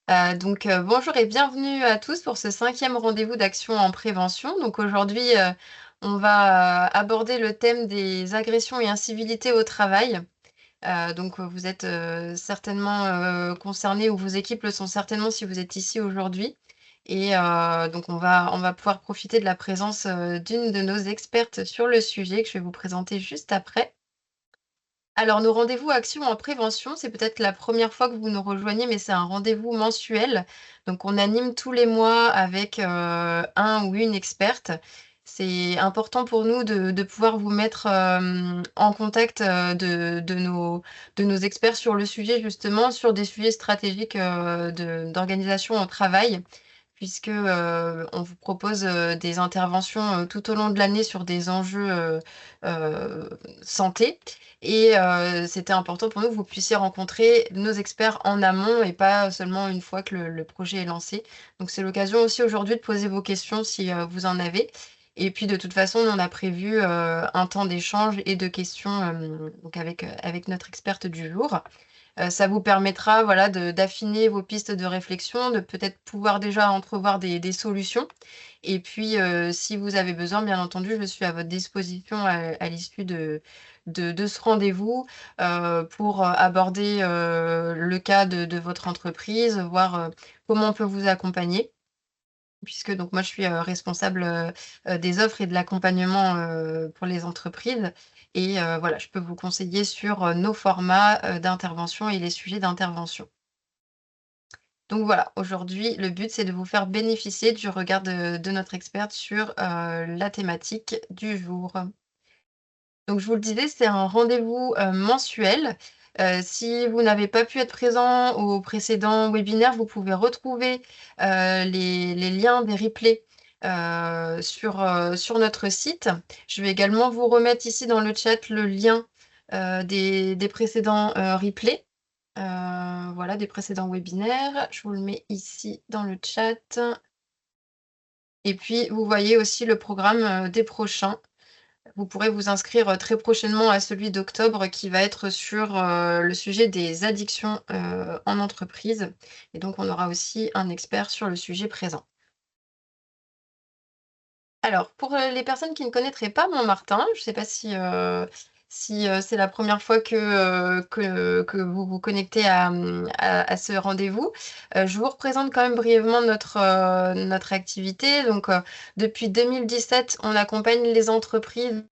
Bonjour et bienvenue à tous pour ce 5e rendez-vous d'action en prévention. Donc aujourd'hui, on va, aborder le thème des agressions et incivilités au travail. Vous êtes, certainement, concernés ou vos équipes le sont certainement si vous êtes ici aujourd'hui on va pouvoir profiter de la présence, d'une de nos expertes sur le sujet que je vais vous présenter juste après. Alors, nos rendez-vous actions en prévention, c'est peut-être la première fois que vous nous rejoignez, mais c'est un rendez-vous mensuel. Donc, on anime tous les mois avec un ou une experte. C'est important pour nous de pouvoir vous mettre en contact de nos experts sur le sujet, justement, sur des sujets stratégiques d'organisation au travail, puisque on vous propose des interventions tout au long de l'année sur des enjeux santé. C'était important pour nous que vous puissiez rencontrer nos experts en amont et pas seulement une fois que le projet est lancé. Donc c'est l'occasion aussi aujourd'hui de poser vos questions si, vous en avez. Et puis de toute façon, nous on a prévu, un temps d'échange et de questions, donc avec notre experte du jour. Ça vous permettra, voilà, d'affiner vos pistes de réflexion, de peut-être pouvoir déjà entrevoir des solutions. Et puis, si vous avez besoin, bien entendu, je suis à votre disposition à l'issue de ce rendez-vous, pour, aborder, le cas de votre entreprise, voir, comment on peut vous accompagner. Puisque donc moi je suis, responsable, des offres et de l'accompagnement, pour les entreprises voilà, je peux vous conseiller sur, nos formats, d'intervention et les sujets d'intervention. Donc voilà, aujourd'hui, le but, c'est de vous faire bénéficier du regard de notre experte sur, la thématique du jour. Donc je vous le disais, c'est un rendez-vous, mensuel. Si vous n'avez pas pu être présent au précédent webinaire, vous pouvez retrouver, les liens des replays, sur notre site. Je vais également vous remettre ici dans le chat le lien, des précédents, replays, voilà, des précédents webinaires. Je vous le mets ici dans le chat et puis vous voyez aussi le programme, des prochains. Vous pourrez vous inscrire, très prochainement à celui d'octobre qui va être sur, le sujet des addictions, en entreprise et donc on aura aussi un expert sur le sujet présent. Alors pour, les personnes qui ne connaîtraient pas Montmartin, je ne sais pas si c'est la première fois que vous vous connectez à ce rendez-vous. Je vous représente quand même brièvement notre activité. Depuis 2017, on accompagne les entreprises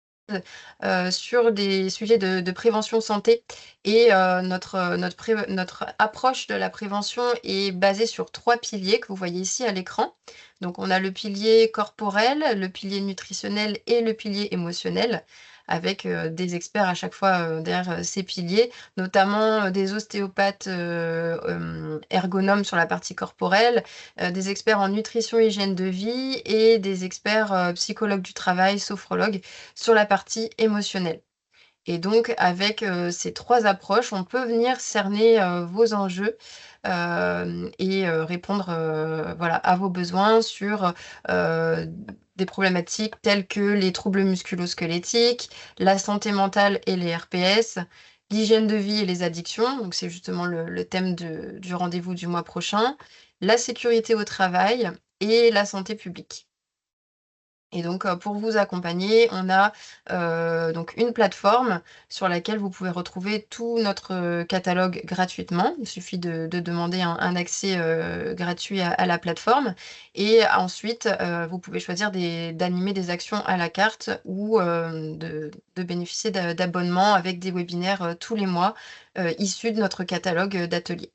sur des sujets de prévention santé notre approche de la prévention est basée sur 3 piliers que vous voyez ici à l'écran. Donc on a le pilier corporel, le pilier nutritionnel et le pilier émotionnel avec, des experts à chaque fois, derrière, ces piliers, notamment, des ostéopathes, ergonomes sur la partie corporelle, des experts en nutrition, hygiène de vie et des experts, psychologues du travail, sophrologues sur la partie émotionnelle. Et donc avec, ces 3 approches, on peut venir cerner, vos enjeux, répondre, voilà, à vos besoins sur, des problématiques telles que les troubles musculo-squelettiques, la santé mentale et les RPS, l'hygiène de vie et les addictions, donc c'est justement le thème du rendez-vous du mois prochain, la sécurité au travail et la santé publique. Pour vous accompagner, on a, donc une plateforme sur laquelle vous pouvez retrouver tout notre, catalogue gratuitement. Il suffit de demander un accès, gratuit à la plateforme et ensuite, vous pouvez choisir d'animer des actions à la carte ou, de bénéficier d'abonnements avec des webinaires, tous les mois, issus de notre catalogue, d'ateliers.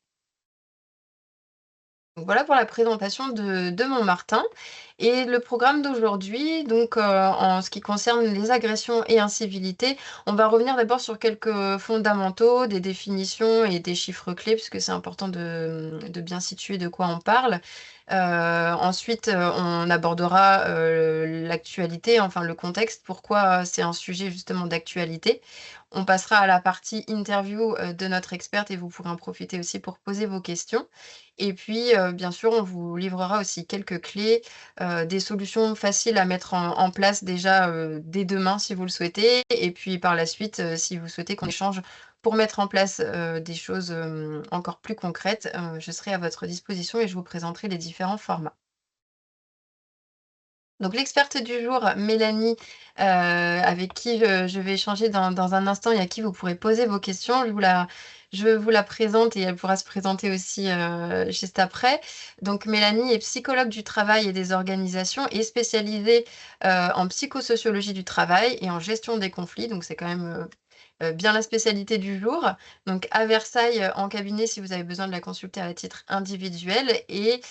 Donc voilà pour la présentation de Montmartin et le programme d'aujourd'hui, en ce qui concerne les agressions et incivilités, on va revenir d'abord sur quelques fondamentaux, des définitions et des chiffres clés puisque c'est important de bien situer de quoi on parle. Ensuite, on abordera, l'actualité, enfin le contexte, pourquoi c'est un sujet justement d'actualité. On passera à la partie interview, de notre experte et vous pourrez en profiter aussi pour poser vos questions. Et puis, bien sûr, on vous livrera aussi quelques clés, des solutions faciles à mettre en place déjà, dès demain si vous le souhaitez et puis par la suite, si vous souhaitez qu'on échange pour mettre en place, des choses, encore plus concrètes, je serai à votre disposition et je vous présenterai les différents formats. Donc l'experte du jour, Mélanie, avec qui je vais échanger dans un instant et à qui vous pourrez poser vos questions. Je vous la présente et elle pourra se présenter aussi, juste après. Donc Mélanie est psychologue du travail et des organisations et spécialisée, en psychosociologie du travail et en gestion des conflits. Donc c'est quand même, bien la spécialité du jour. Donc à Versailles, en cabinet si vous avez besoin de la consulter à titre individuel et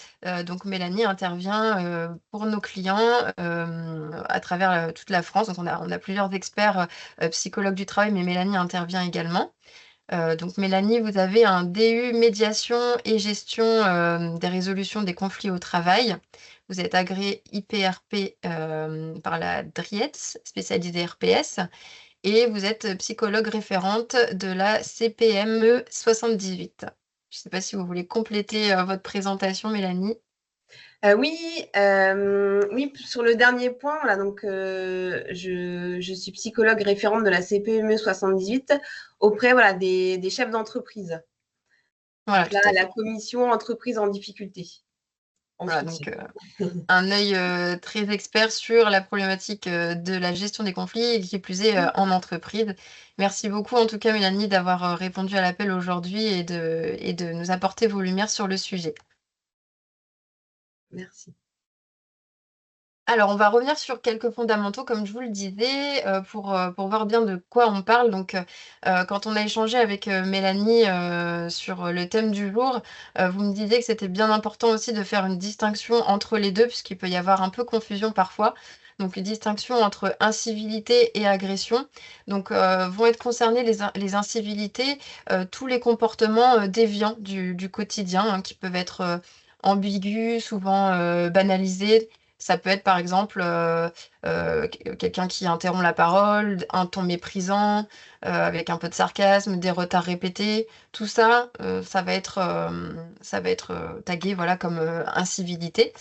donc Mélanie intervient, pour nos clients, à travers, toute la France. Donc on a plusieurs experts, psychologues du travail, mais Mélanie intervient également. Donc Mélanie, vous avez un DU médiation et gestion, des résolutions des conflits au travail. Vous êtes agréée IPRP, par la DRIETS, spécialisée RPS et vous êtes psychologue référente de la CPME 78. Je ne sais pas si vous voulez compléter, votre présentation, Mélanie? Oui, oui, sur le dernier point, voilà, donc je suis psychologue référente de la CPME 78 auprès, voilà, des chefs d'entreprise. Voilà, Donc là, tout à la fait. commission entreprise en difficulté, en Voilà, soutien. donc un œil, très expert sur la problématique, de la gestion des conflits et qui plus est, en entreprise. Merci beaucoup en tout cas, Mélanie, d'avoir, répondu à l'appel aujourd'hui et de nous apporter vos lumières sur le sujet. Merci. Alors, on va revenir sur quelques fondamentaux, comme je vous le disais, pour voir bien de quoi on parle. Donc, quand on a échangé avec, Mélanie, sur, le thème du jour, vous me disiez que c'était bien important aussi de faire une distinction entre les 2, puisqu'il peut y avoir un peu confusion parfois. Donc, une distinction entre incivilité et agression. Donc, vont être concernées les incivilités, tous les comportements, déviants du quotidien, hein, qui peuvent être, ambigus, souvent, banalisés. Ça peut être par exemple, quelqu'un qui interrompt la parole, un ton méprisant, avec un peu de sarcasme, des retards répétés. Tout ça, ça va être, tagué voilà comme, incivilité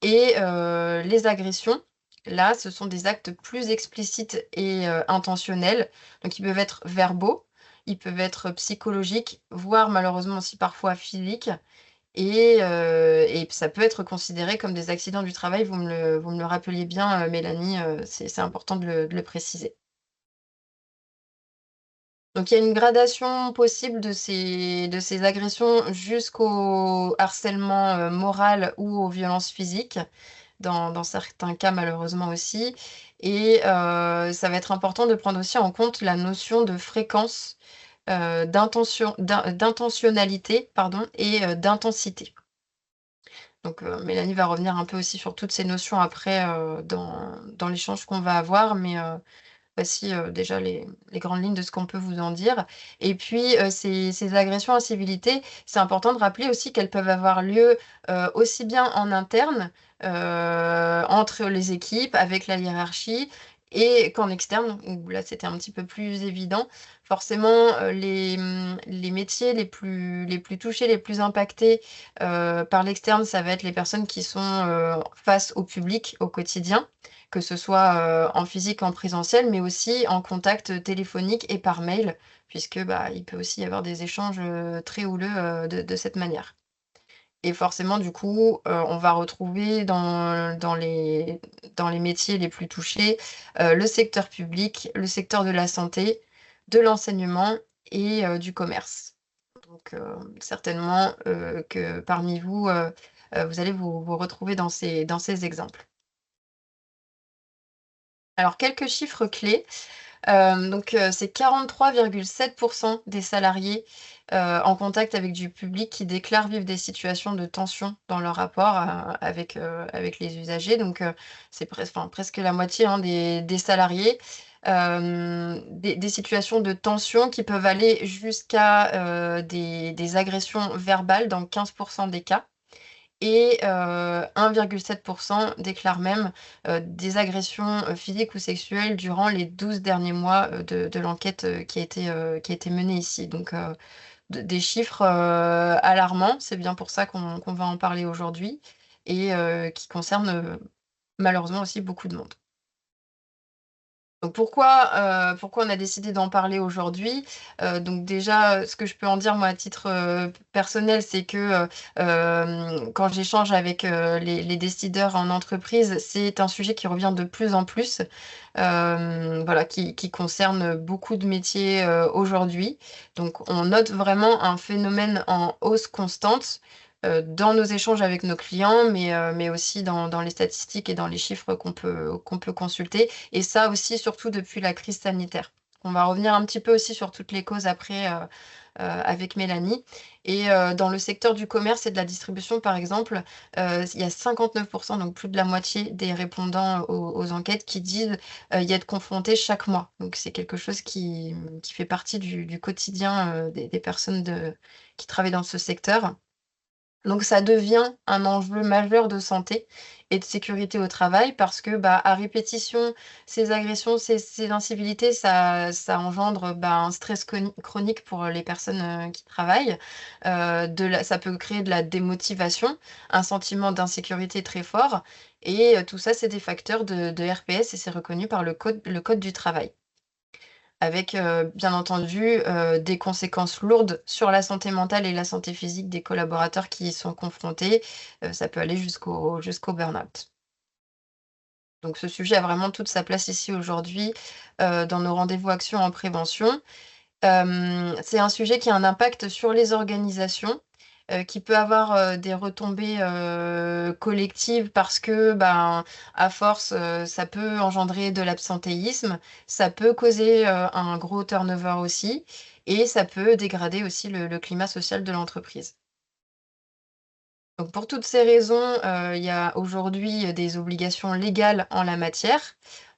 et les agressions, là, ce sont des actes plus explicites et intentionnels. Donc ils peuvent être verbaux, ils peuvent être psychologiques, voire malheureusement aussi parfois physiques. Et ça peut être considéré comme des accidents du travail, vous me le rappeliez bien, Mélanie, c'est important de le préciser. Donc il y a une gradation possible de ces agressions jusqu'au harcèlement, moral ou aux violences physiques, dans certains cas malheureusement aussi et ça va être important de prendre aussi en compte la notion de fréquence, d'intentionnalité, pardon et d'intensité. Donc, Mélanie va revenir un peu aussi sur toutes ces notions après, dans l'échange qu'on va avoir, mais, voici, déjà les grandes lignes de ce qu'on peut vous en dire et puis, ces agressions, incivilités, c'est important de rappeler aussi qu'elles peuvent avoir lieu, aussi bien en interne, entre les équipes, avec la hiérarchie et qu'en externe, où là, c'était un petit peu plus évident. Forcément, les métiers les plus touchés, les plus impactés, par l'externe, ça va être les personnes qui sont, face au public au quotidien, que ce soit, en physique, en présentiel, mais aussi en contact, téléphonique et par mail, puisque, bah, il peut aussi y avoir des échanges, très houleux, de cette manière. Et forcément, du coup, on va retrouver dans les métiers les plus touchés, le secteur public, le secteur de la santé, de l'enseignement et du commerce. Donc, certainement, que parmi vous, vous allez vous retrouver dans ces exemples. Alors quelques chiffres clés, donc c'est 43,7 des salariés, en contact avec du public qui déclarent vivre des situations de tension dans leur rapport, avec les usagers. Donc c'est presque la moitié, hein, des salariés. Des situations de tension qui peuvent aller jusqu'à, des agressions verbales dans 15 des cas. Et 1,7 déclarent même, des agressions, physiques ou sexuelles durant les 12 derniers mois, de l'enquête, qui a été menée ici. Donc des chiffres, alarmants. C'est bien pour ça qu'on va en parler aujourd'hui et qui concernent, malheureusement aussi beaucoup de monde. Donc pourquoi on a décidé d'en parler aujourd'hui? Donc déjà, ce que je peux en dire moi à titre, personnel, c'est que, quand j'échange avec, les décideurs en entreprise, c'est un sujet qui revient de plus en plus, voilà, qui concerne beaucoup de métiers, aujourd'hui. Donc on note vraiment un phénomène en hausse constante, dans nos échanges avec nos clients, mais aussi dans les statistiques et dans les chiffres qu'on peut consulter. Et ça aussi, surtout depuis la crise sanitaire. On va revenir un petit peu aussi sur toutes les causes après, avec Mélanie. Et dans le secteur du commerce et de la distribution, par exemple, il y a 59 donc plus de la moitié des répondants aux enquêtes qui disent, y être confrontés chaque mois. Donc c'est quelque chose qui fait partie du quotidien, des personnes qui travaillent dans ce secteur. Donc ça devient un enjeu majeur de santé et de sécurité au travail parce que, bah, à répétition, ces agressions, ces incivilités, ça engendre, bah, un stress chronique pour les personnes, qui travaillent. Ça peut créer de la démotivation, un sentiment d'insécurité très fort et tout ça, c'est des facteurs de RPS et c'est reconnu par le code du travail. Avec, bien entendu, des conséquences lourdes sur la santé mentale et la santé physique des collaborateurs qui y sont confrontés. Ça peut aller jusqu'au burn-out. Donc ce sujet a vraiment toute sa place ici aujourd'hui, dans nos rendez-vous actions en prévention. C'est un sujet qui a un impact sur les organisations, qui peut avoir, des retombées, collectives parce que, ben, à force, ça peut engendrer de l'absentéisme, ça peut causer, un gros turnover aussi et ça peut dégrader aussi le climat social de l'entreprise. Donc pour toutes ces raisons, il y a aujourd'hui, des obligations légales en la matière.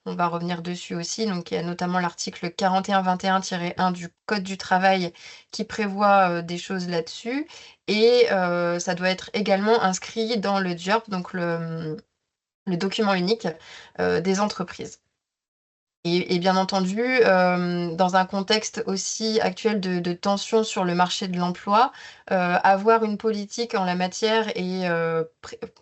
On va revenir dessus aussi, donc il y a notamment l'article 4121-1 du code du travail qui prévoit, des choses là-dessus et ça doit être également inscrit dans le DUERP, donc le document unique, des entreprises. Et bien entendu, dans un contexte aussi actuel de tension sur le marché de l'emploi, avoir une politique en la matière et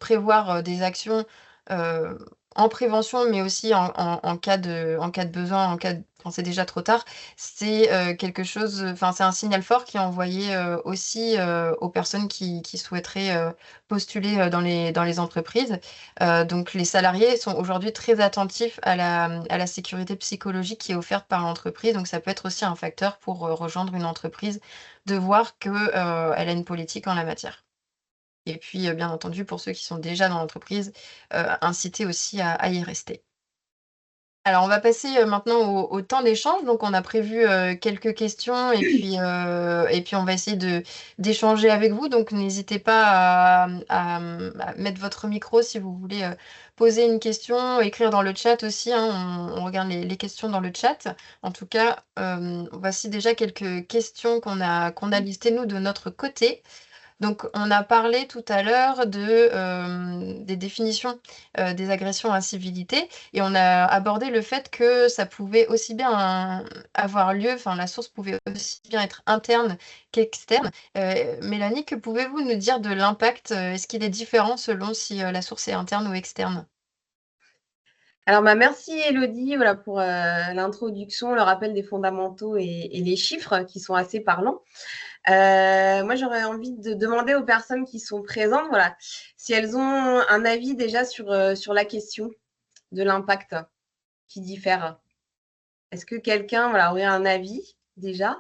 prévoir, des actions, heu, en prévention, mais aussi en cas de besoin, quand c'est déjà trop tard, c'est, quelque chose, enfin, c'est un signal fort qui est envoyé, aussi, aux personnes qui souhaiteraient, postuler, dans les entreprises. Donc les salariés sont aujourd'hui très attentifs à la sécurité psychologique qui est offerte par l'entreprise. Donc ça peut être aussi un facteur pour, rejoindre une entreprise, de voir que, elle a une politique en la matière. Et puis, bien entendu, pour ceux qui sont déjà dans l'entreprise, inciter aussi à y rester. Alors, on va passer, maintenant au temps d'échange. Donc, on a prévu, quelques questions et puis on va essayer d'échanger avec vous. Donc, n'hésitez pas à mettre votre micro si vous voulez, poser une question, écrire dans le chat aussi, hein. On regarde les questions dans le chat. En tout cas, voici déjà quelques questions qu'on a listées nous de notre côté. Donc, on a parlé tout à l'heure des définitions, des agressions à civilité et on a abordé le fait que ça pouvait aussi bien avoir lieu, enfin la source pouvait aussi bien être interne qu'externe. Mélanie, que pouvez-vous nous dire de l'impact? Est-ce qu'il est différent selon si, la source est interne ou externe? Alors, bah, merci Elodie voilà, pour l'introduction, le rappel des fondamentaux et les chiffres qui sont assez parlants. Moi, j'aurais envie de demander aux personnes qui sont présentes voilà, si elles ont un avis déjà sur la question de l'impact qui diffère. Est-ce que quelqu'un voilà, aurait un avis déjà?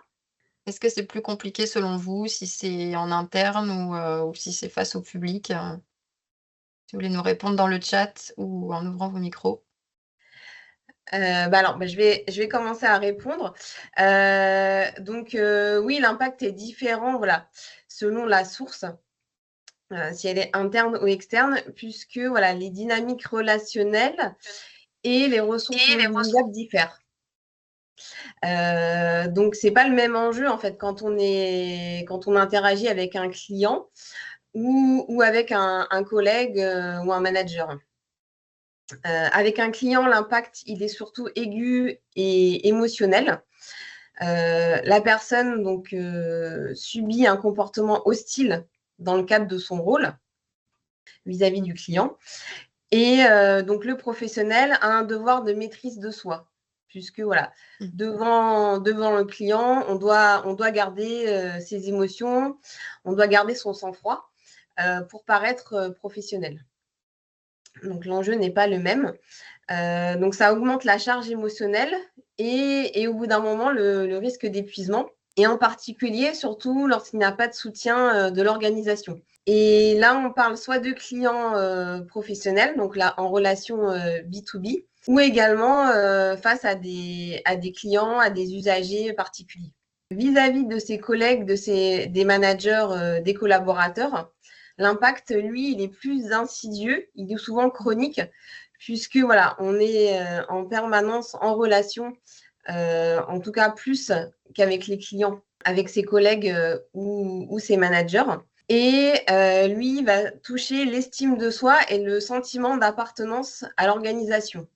Est-ce que c'est plus compliqué selon vous, si c'est en interne ou si c'est face au public? Si vous voulez nous répondre dans le chat ou en ouvrant vos micros. Alors, je vais commencer à répondre. Donc, oui, l'impact est différent, voilà, selon la source, si elle est interne ou externe, puisque voilà, les dynamiques relationnelles et les ressources mobilisables diffèrent. Donc, c'est pas le même enjeu en fait quand on interagit avec un client ou avec un collègue ou un manager. Avec un client, l'impact, il est surtout aigu et émotionnel. La personne donc subit un comportement hostile dans le cadre de son rôle vis-à-vis du client. Et donc, le professionnel a un devoir de maîtrise de soi, puisque voilà, devant le client, on doit garder ses émotions, on doit garder son sang-froid pour paraître professionnel. Donc, l'enjeu n'est pas le même. Donc, ça augmente la charge émotionnelle et au bout d'un moment, le risque d'épuisement, et en particulier, surtout lorsqu'il n'y a pas de soutien de l'organisation. Et là, on parle soit de clients professionnels, donc là, en relation B2B, ou également face à des clients, à des usagers particuliers. Vis-à-vis de ses collègues, des managers, des collaborateurs, l'impact, lui, il est plus insidieux, il est souvent chronique, puisque voilà, on est en permanence en relation, en tout cas plus qu'avec les clients, avec ses collègues ou ses managers. Et lui va toucher l'estime de soi et le sentiment d'appartenance à l'organisation.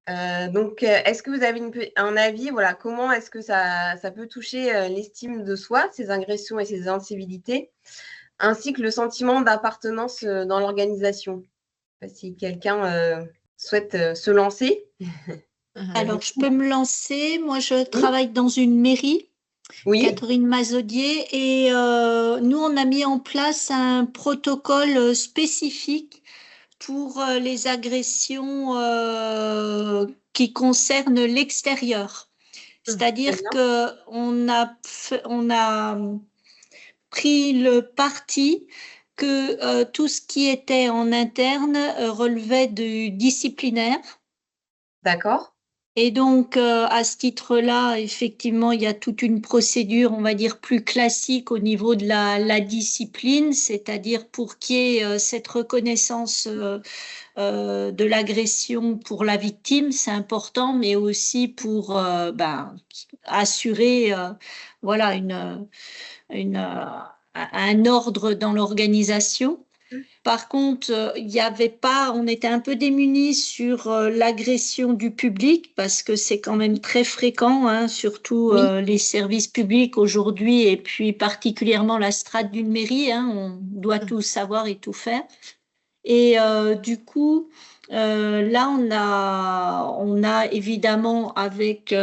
Donc, est-ce que vous avez un avis, voilà, comment est-ce que ça peut toucher l'estime de soi, ces agressions et ces incivilités, ainsi que le sentiment d'appartenance dans l'organisation? Si quelqu'un souhaite se lancer. Alors, je peux me lancer. Moi, je Oui. travaille dans une mairie, Oui. Catherine Mazaudier, et nous, on a mis en place un protocole spécifique pour les agressions qui concernent l'extérieur. C'est-à-dire qu'on on a pris le parti que tout ce qui était en interne relevait du disciplinaire. D'accord. Et donc, à ce titre-là, effectivement, il y a toute une procédure, on va dire, plus classique au niveau de la discipline, c'est-à-dire pour qu'il y ait cette reconnaissance de l'agression pour la victime, c'est important, mais aussi pour assurer voilà, un ordre dans l'organisation. Par contre, il y avait pas, on était un peu démunis sur l'agression du public parce que c'est quand même très fréquent, hein, surtout les services publics aujourd'hui et puis particulièrement la strate d'une mairie, hein, on doit tout savoir et tout faire. Et du coup, là, on a évidemment, avec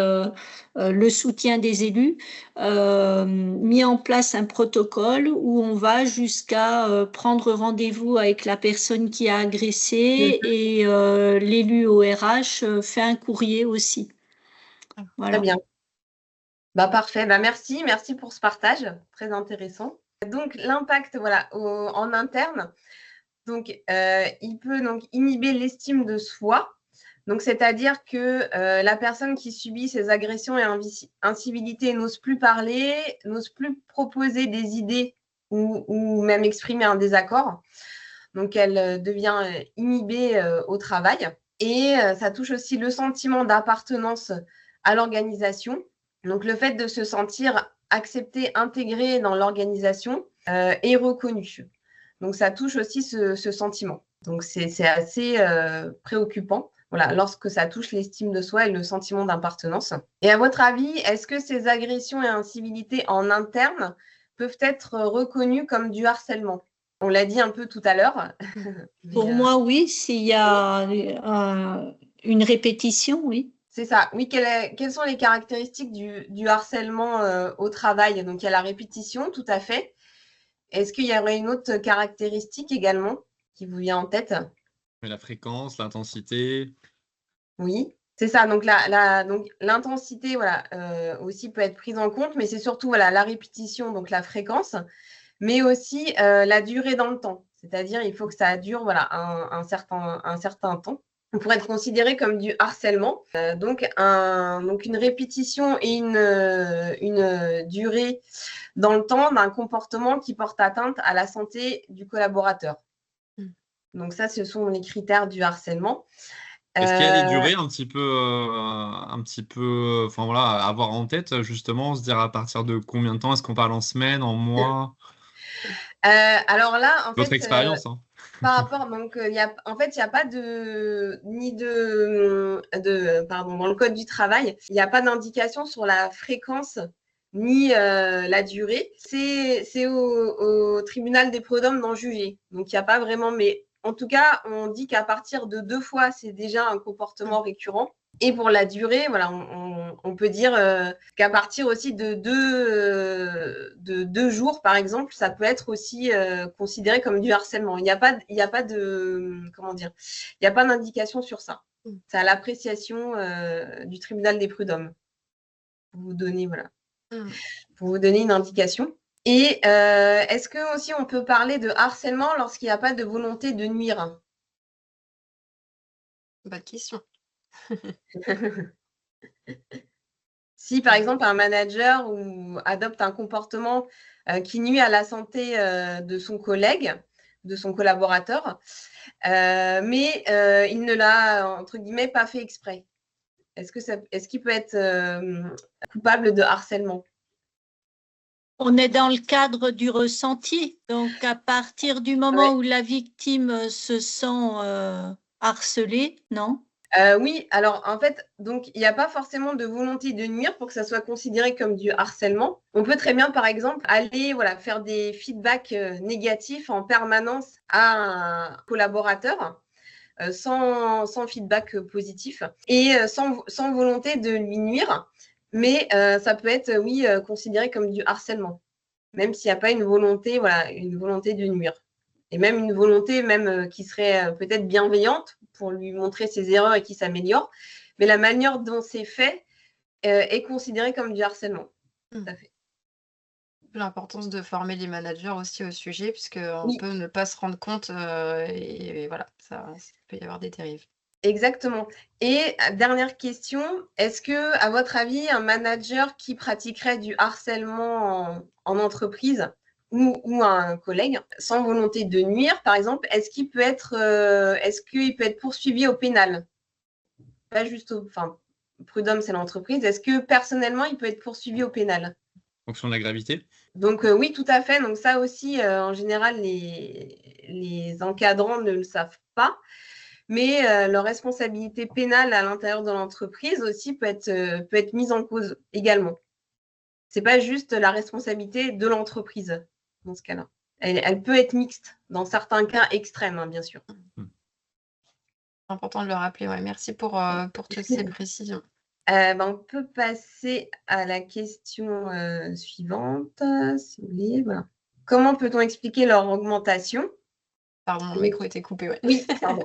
le soutien des élus, mis en place un protocole où on va jusqu'à prendre rendez-vous avec la personne qui a agressé et l'élu au RH fait un courrier aussi. Voilà. Très bien. Bah, parfait. Bah, merci pour ce partage. Très intéressant. Donc, l'impact voilà, en interne. Donc, il peut donc inhiber l'estime de soi. Donc, c'est-à-dire que la personne qui subit ces agressions et incivilités n'ose plus parler, n'ose plus proposer des idées ou même exprimer un désaccord. Donc, elle devient inhibée au travail. Et ça touche aussi le sentiment d'appartenance à l'organisation. Donc, le fait de se sentir accepté, intégré dans l'organisation et reconnu. Donc, ça touche aussi ce sentiment. Donc, c'est assez préoccupant, voilà, lorsque ça touche l'estime de soi et le sentiment d'appartenance. Et à votre avis, est-ce que ces agressions et incivilités en interne peuvent être reconnues comme du harcèlement? On l'a dit un peu tout à l'heure. Pour moi, oui, s'il y a une répétition, oui. C'est ça. Oui, quelles sont les caractéristiques du harcèlement au travail? Donc, il y a la répétition, tout à fait. Est-ce qu'il y aurait une autre caractéristique également qui vous vient en tête? La fréquence, l'intensité. Oui, c'est ça. Donc, l'intensité voilà, aussi peut être prise en compte, mais c'est surtout voilà, la répétition, donc la fréquence, mais aussi la durée dans le temps. C'est-à-dire, il faut que ça dure voilà, un certain temps pour être considéré comme du harcèlement. Donc, une répétition et une durée dans le temps d'un comportement qui porte atteinte à la santé du collaborateur. Donc ça, ce sont les critères du harcèlement. Est-ce qu'il y a des durées un petit peu, enfin voilà, à avoir en tête justement, se dire à partir de combien de temps, est-ce qu'on parle en semaines, en mois? Alors là, en Votre fait, expérience, hein. par rapport, donc, il n'y a pas pardon, dans le code du travail, il n'y a pas d'indication sur la fréquence ni la durée. C'est au tribunal des prud'hommes d'en juger. Donc, il n'y a pas vraiment, mais En tout cas, on dit qu'à partir de 2 fois, c'est déjà un comportement récurrent. Et pour la durée, voilà, on peut dire qu'à partir aussi de 2 jours, par exemple, ça peut être aussi considéré comme du harcèlement. Il n'y a pas de, comment dire, il n'y a pas d'indication sur ça. C'est à l'appréciation du tribunal des prud'hommes. Pour vous donner, voilà, pour vous donner une indication. Et est-ce que aussi on peut parler de harcèlement lorsqu'il n'y a pas de volonté de nuire? Bonne question. Si par exemple un manager adopte un comportement qui nuit à la santé de son collègue, de son collaborateur, mais il ne l'a entre guillemets pas fait exprès, est-ce qu'il peut être coupable de harcèlement? On est dans le cadre du ressenti. Donc, à partir du moment où la victime se sent harcelée, non? Oui, alors en fait, donc il n'y a pas forcément de volonté de nuire pour que ça soit considéré comme du harcèlement. On peut très bien, par exemple, aller faire des feedbacks négatifs en permanence à un collaborateur sans feedback positif et sans volonté de lui nuire. Mais ça peut être, oui, considéré comme du harcèlement, même s'il n'y a pas une volonté de nuire. Et même une volonté qui serait peut-être bienveillante pour lui montrer ses erreurs et qu'il s'améliore. Mais la manière dont c'est fait est considérée comme du harcèlement. Tout à fait. L'importance de former les managers aussi au sujet, puisqu'on peut ne pas se rendre compte et voilà, ça peut y avoir des dérives. Exactement. Et dernière question, est-ce que, à votre avis, un manager qui pratiquerait du harcèlement en entreprise ou un collègue, sans volonté de nuire, par exemple, est-ce qu'il peut être poursuivi au pénal? Pas juste prud'homme, c'est l'entreprise. Est-ce que personnellement, il peut être poursuivi au pénal? En fonction de la gravité? Donc oui, tout à fait. Donc ça aussi, en général, les encadrants ne le savent pas. Mais leur responsabilité pénale à l'intérieur de l'entreprise aussi peut être mise en cause également. Ce n'est pas juste la responsabilité de l'entreprise dans ce cas-là. Elle peut être mixte dans certains cas extrêmes, hein, bien sûr. C'est important de le rappeler. Ouais. Merci pour toutes ces précisions. On peut passer à la question suivante, si vous voulez. Voilà. Comment peut-on expliquer leur augmentation? Pardon, mon micro était coupé. Ouais. Oui, pardon.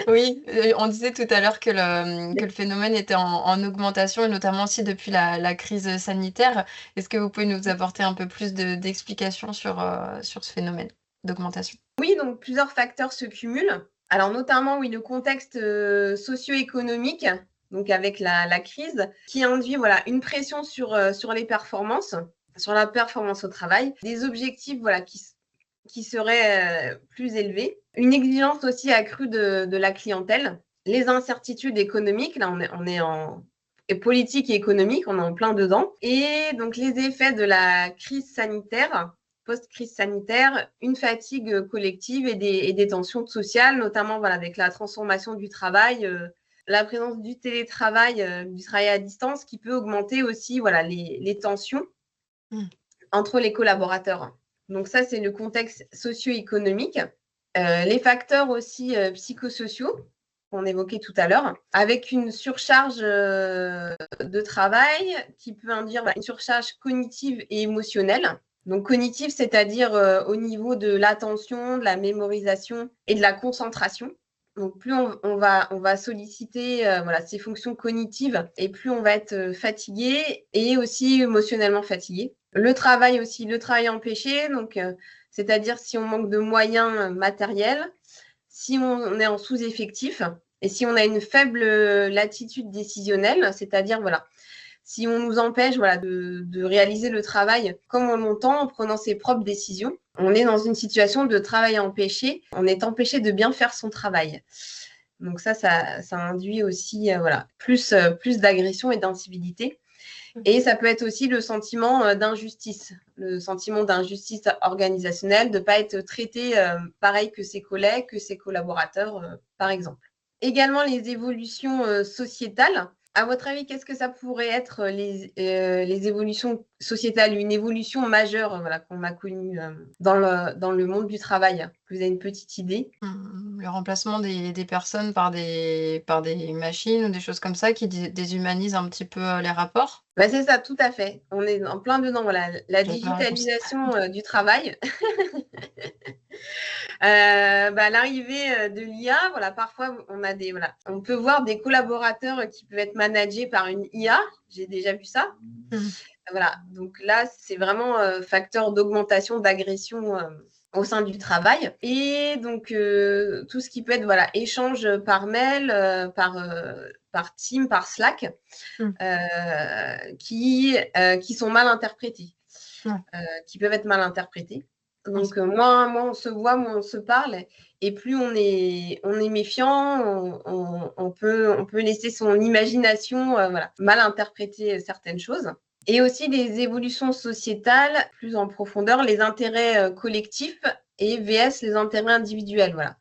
Oui, on disait tout à l'heure que le phénomène était en augmentation, et notamment aussi depuis la crise sanitaire. Est-ce que vous pouvez nous apporter un peu plus d'explications sur ce phénomène d'augmentation? Oui, donc plusieurs facteurs se cumulent. Alors notamment, oui, le contexte socio-économique, donc avec la crise, qui induit une pression sur les performances, sur la performance au travail, des objectifs qui seraient plus élevés, une exigence aussi accrue de la clientèle, les incertitudes économiques, là on est en politique et économique, on est en plein dedans, et donc les effets de la crise sanitaire, post-crise sanitaire, une fatigue collective et des tensions sociales, notamment avec la transformation du travail, la présence du télétravail, du travail à distance qui peut augmenter aussi les tensions entre les collaborateurs. Donc ça, c'est le contexte socio-économique. Les facteurs aussi psychosociaux qu'on évoquait tout à l'heure, avec une surcharge de travail qui peut induire une surcharge cognitive et émotionnelle. Donc cognitive, c'est-à-dire au niveau de l'attention, de la mémorisation et de la concentration. Donc plus on va solliciter ces fonctions cognitives et plus on va être fatigué et aussi émotionnellement fatigué. Le travail aussi, le travail empêché, donc c'est-à-dire si on manque de moyens matériels, si on est en sous-effectif et si on a une faible latitude décisionnelle, c'est-à-dire si on nous empêche de réaliser le travail comme on l'entend en prenant ses propres décisions, on est dans une situation de travail empêché, on est empêché de bien faire son travail. Donc ça induit aussi plus d'agression et d'incivilité. Et ça peut être aussi le sentiment d'injustice organisationnelle, de ne pas être traité pareil que ses collègues, que ses collaborateurs, par exemple. Également les évolutions sociétales. À votre avis, qu'est-ce que ça pourrait être les évolutions sociétales, une évolution majeure voilà, qu'on a connue dans le monde du travail? Vous avez une petite idée? Le remplacement des personnes par des machines ou des choses comme ça qui déshumanisent un petit peu, les rapports? Bah, c'est ça, tout à fait. On est en plein dedans, voilà, la J'avais pas la réponse. digitalisation du travail. L'arrivée de l'IA, voilà, parfois on peut voir des collaborateurs qui peuvent être managés par une IA. J'ai déjà vu ça. Mmh. Voilà, donc là, c'est vraiment facteur d'augmentation d'agression au sein du travail. Et donc, tout ce qui peut être voilà, échange par mail, par Teams, par Slack, Mmh. qui sont mal interprétés, Ouais. qui peuvent être mal interprétés. Donc, moins on se voit, moins on se parle, et plus on est méfiant, on peut laisser son imagination voilà, mal interpréter certaines choses. Et aussi des évolutions sociétales plus en profondeur, les intérêts collectifs et VS les intérêts individuels. Voilà.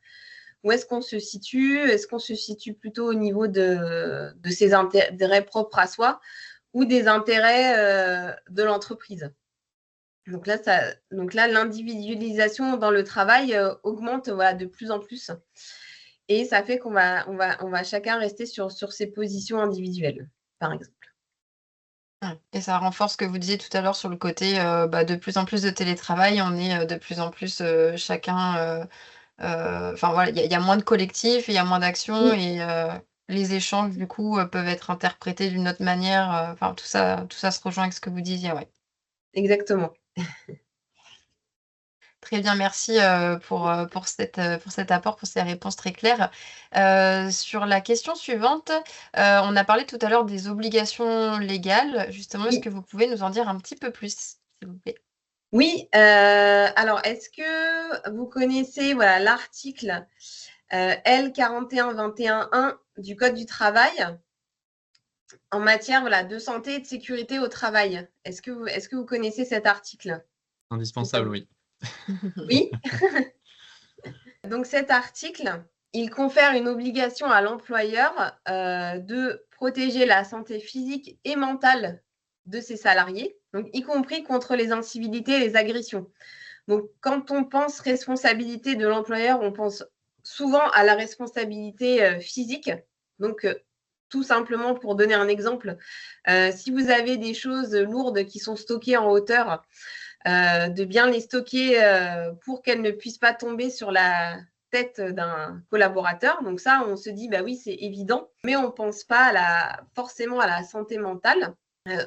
Où est-ce qu'on se situe? Est-ce qu'on se situe plutôt au niveau de ses intérêts propres à soi ou des intérêts de l'entreprise? Donc là, l'individualisation dans le travail augmente voilà, de plus en plus. Et ça fait qu'on va chacun rester sur ses positions individuelles, par exemple. Ouais, et ça renforce ce que vous disiez tout à l'heure sur le côté, de plus en plus de télétravail, on est, de plus en plus, chacun, enfin voilà, il y a moins de collectif, il y a moins d'action Oui, et les échanges du coup, peuvent être interprétés d'une autre manière, enfin tout ça se rejoint avec ce que vous disiez, ouais. exactement. Très bien, merci, pour cet apport, pour ces réponses très claires. Sur la question suivante, on a parlé tout à l'heure des obligations légales. Justement, est-ce Oui. que vous pouvez nous en dire un petit peu plus, s'il vous plaît? Oui, alors est-ce que vous connaissez voilà, l'article L 4121-1 du Code du travail en matière voilà, de santé et de sécurité au travail? Est-ce que vous connaissez cet article? Indispensable, oui. Oui. Donc cet article, il confère une obligation à l'employeur de protéger la santé physique et mentale de ses salariés, donc y compris contre les incivilités et les agressions. Donc, quand on pense responsabilité de l'employeur, on pense souvent à la responsabilité physique. Donc, tout simplement pour donner un exemple, si vous avez des choses lourdes qui sont stockées en hauteur, de bien les stocker pour qu'elles ne puissent pas tomber sur la tête d'un collaborateur. Donc ça, on se dit, bah oui, c'est évident, mais on ne pense pas forcément à la santé mentale.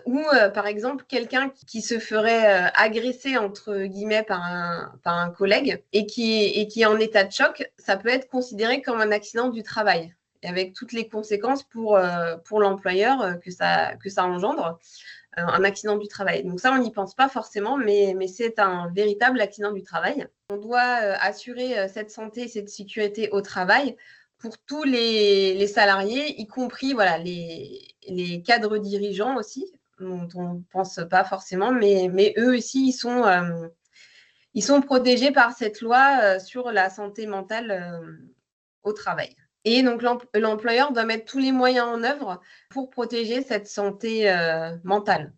Ou par exemple, quelqu'un qui se ferait agresser, entre guillemets, par un collègue et qui est en état de choc, ça peut être considéré comme un accident du travail, et avec toutes les conséquences pour l'employeur que ça engendre, un accident du travail. Donc ça, on n'y pense pas forcément, mais c'est un véritable accident du travail. On doit assurer cette santé et cette sécurité au travail pour tous les salariés, y compris voilà, les cadres dirigeants aussi, dont on ne pense pas forcément, mais eux aussi, ils sont protégés par cette loi sur la santé mentale au travail. Et donc, l'employeur doit mettre tous les moyens en œuvre pour protéger cette santé mentale.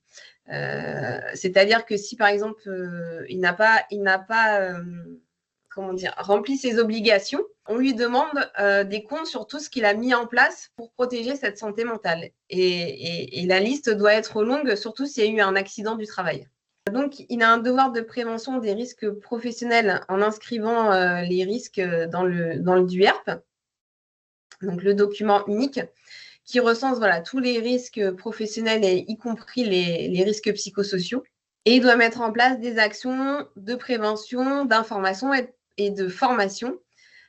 C'est-à-dire que si, par exemple, il n'a pas comment dire, rempli ses obligations, on lui demande des comptes sur tout ce qu'il a mis en place pour protéger cette santé mentale. Et la liste doit être longue, surtout s'il y a eu un accident du travail. Donc, il a un devoir de prévention des risques professionnels en inscrivant les risques dans le DUERP, donc le document unique, qui recense voilà, tous les risques professionnels, et y compris les risques psychosociaux. Et il doit mettre en place des actions de prévention, d'information et de formation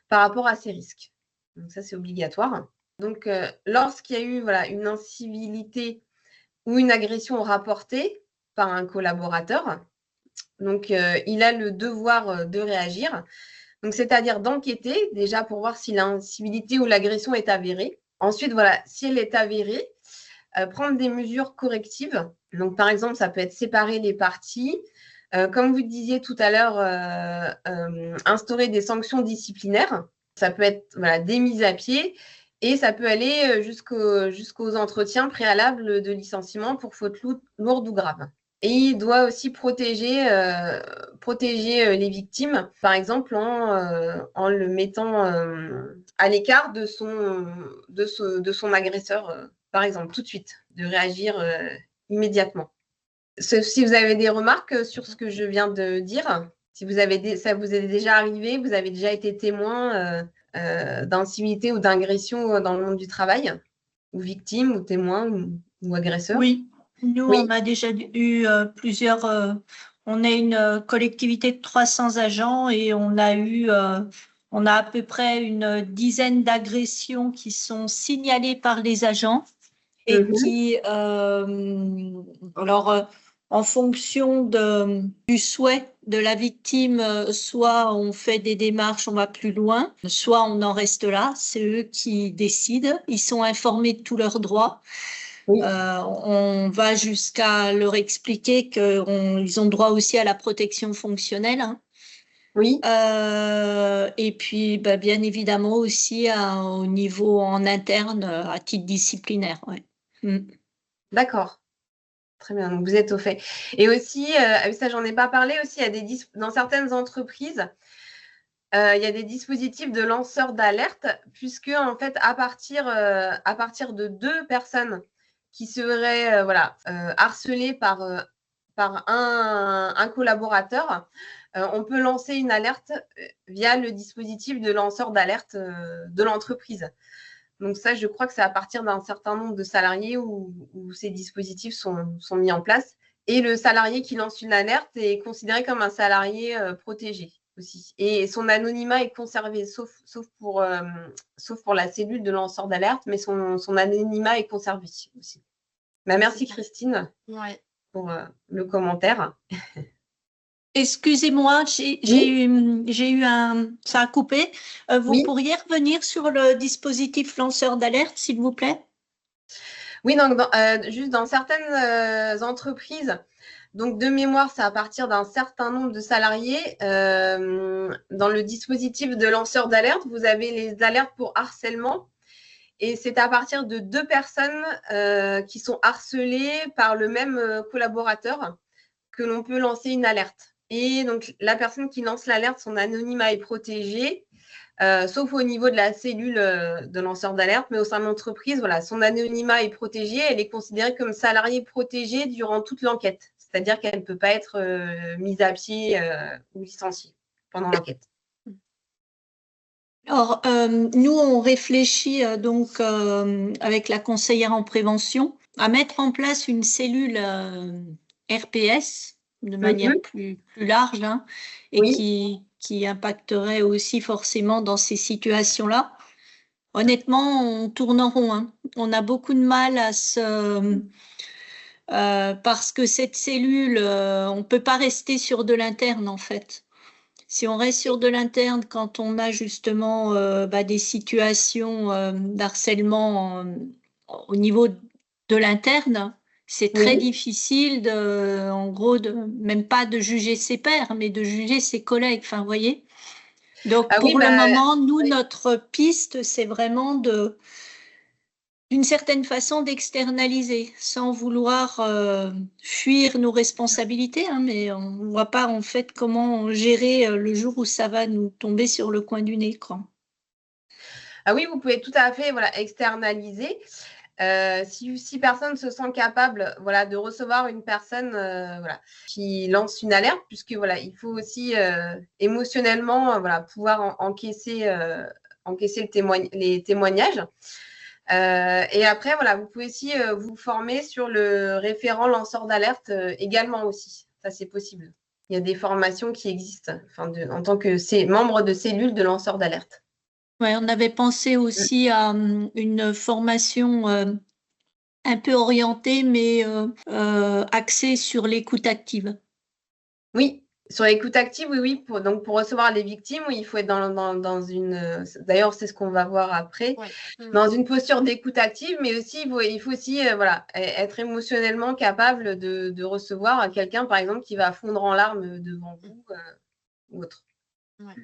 par rapport à ces risques. Donc ça, c'est obligatoire. Donc, lorsqu'il y a eu voilà, une incivilité ou une agression rapportée par un collaborateur, donc il a le devoir de réagir. Donc, c'est-à-dire d'enquêter déjà pour voir si l'incivilité ou l'agression est avérée. Ensuite, voilà, si elle est avérée, prendre des mesures correctives. Donc, par exemple, ça peut être séparer les parties. Comme vous disiez tout à l'heure, instaurer des sanctions disciplinaires. Ça peut être voilà, des mises à pied Et ça peut aller jusqu'aux entretiens préalables de licenciement pour faute lourde ou grave. Et il doit aussi protéger les victimes, par exemple en le mettant à l'écart de son agresseur, par exemple, tout de suite, de réagir immédiatement. Si vous avez des remarques sur ce que je viens de dire, si ça vous est déjà arrivé, vous avez déjà été témoin d'incivilité ou d'agression dans le monde du travail, ou victime, ou témoin, ou agresseur. Oui, nous, Oui. on a déjà eu plusieurs. On est une collectivité de 300 agents et on a à peu près une dizaine d'agressions qui sont signalées par les agents et qui, en fonction du souhait de la victime, soit on fait des démarches, on va plus loin, soit on en reste là. C'est eux qui décident. Ils sont informés de tous leurs droits. Oui. On va jusqu'à leur expliquer qu'ils ont droit aussi à la protection fonctionnelle. Hein. Oui. Et puis, bien évidemment aussi au niveau en interne, à titre disciplinaire. Ouais. D'accord. Très bien, donc vous êtes au fait. Et aussi, ça j'en ai pas parlé aussi, dans certaines entreprises, il y a des dispositifs de lanceurs d'alerte, puisque en fait, à partir de 2 personnes qui seraient harcelées par un collaborateur, on peut lancer une alerte via le dispositif de lanceur d'alerte de l'entreprise. Donc ça, je crois que c'est à partir d'un certain nombre de salariés où ces dispositifs sont mis en place. Et le salarié qui lance une alerte est considéré comme un salarié protégé aussi. Et son anonymat est conservé, sauf pour la cellule de lanceur d'alerte, mais son anonymat est conservé aussi. Merci Christine pour le commentaire. Excusez-moi, j'ai eu ça a coupé. Vous pourriez revenir sur le dispositif lanceur d'alerte, s'il vous plaît? Oui, donc juste dans certaines entreprises, donc de mémoire, c'est à partir d'un certain nombre de salariés. Dans le dispositif de lanceur d'alerte, vous avez les alertes pour harcèlement. Et c'est à partir de 2 personnes qui sont harcelées par le même collaborateur que l'on peut lancer une alerte. Et donc, la personne qui lance l'alerte, son anonymat est protégé, sauf au niveau de la cellule de lanceur d'alerte, mais au sein de l'entreprise, voilà, son anonymat est protégé, elle est considérée comme salariée protégée durant toute l'enquête. C'est-à-dire qu'elle ne peut pas être mise à pied ou licenciée pendant l'enquête. Alors, nous, on réfléchit donc avec la conseillère en prévention à mettre en place une cellule RPS de manière plus large, hein, et qui impacterait aussi forcément dans ces situations-là. Honnêtement, on tourne en rond. Hein. On a beaucoup de mal parce que cette cellule, on ne peut pas rester sur de l'interne en fait. Si on reste sur de l'interne, quand on a justement des situations d'harcèlement au niveau de l'interne, c'est très difficile en gros, même pas de juger ses pairs, mais de juger ses collègues. Enfin, vous voyez. Donc, pour le moment, nous, notre piste, c'est vraiment d'une certaine façon d'externaliser, sans vouloir fuir nos responsabilités, hein, mais on ne voit pas en fait comment gérer le jour où ça va nous tomber sur le coin du nez, quoi. Ah oui, vous pouvez tout à fait externaliser. Si personne se sent capable de recevoir une personne qui lance une alerte, puisque il faut aussi émotionnellement pouvoir encaisser les témoignages. Et après, vous pouvez aussi vous former sur le référent lanceur d'alerte également aussi. Ça, c'est possible. Il y a des formations qui existent en tant que membre de cellule de lanceur d'alerte. Ouais, on avait pensé aussi à une formation un peu orientée, mais axée sur l'écoute active. Oui. Sur l'écoute active, oui. Pour recevoir les victimes, oui, il faut être dans une… D'ailleurs, c'est ce qu'on va voir après. Ouais. Dans une posture d'écoute active, mais aussi, il faut aussi être émotionnellement capable de recevoir quelqu'un, par exemple, qui va fondre en larmes devant vous ou autre. Ouais.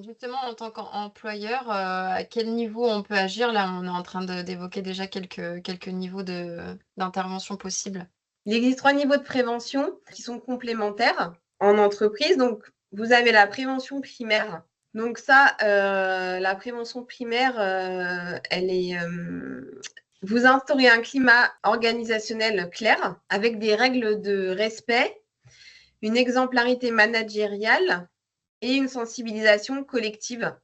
Justement, en tant qu'employeur, à quel niveau on peut agir? Là, on est en train d'évoquer déjà quelques niveaux d'intervention possibles. Il existe 3 niveaux de prévention qui sont complémentaires en entreprise. Donc, vous avez la prévention primaire. Donc ça, la prévention primaire, elle est, vous instaurez un climat organisationnel clair avec des règles de respect, une exemplarité managériale et une sensibilisation collective.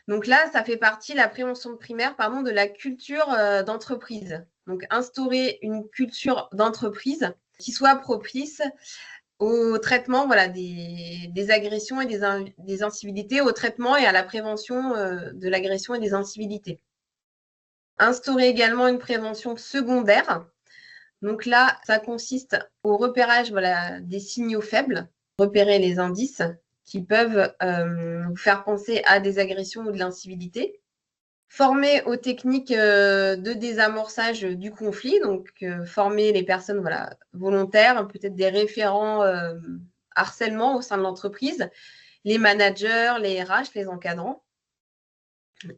Donc là, ça fait partie, la prévention primaire, pardon, de la culture d'entreprise. Donc instaurer une culture d'entreprise qui soit propice au traitement des agressions et des incivilités, au traitement et à la prévention de l'agression et des incivilités. Instaurer également une prévention secondaire. Donc là, ça consiste au repérage des signaux faibles, repérer les indices qui peuvent vous faire penser à des agressions ou de l'incivilité. Former aux techniques de désamorçage du conflit, donc former les personnes volontaires, peut-être des référents harcèlement au sein de l'entreprise, les managers, les RH, les encadrants,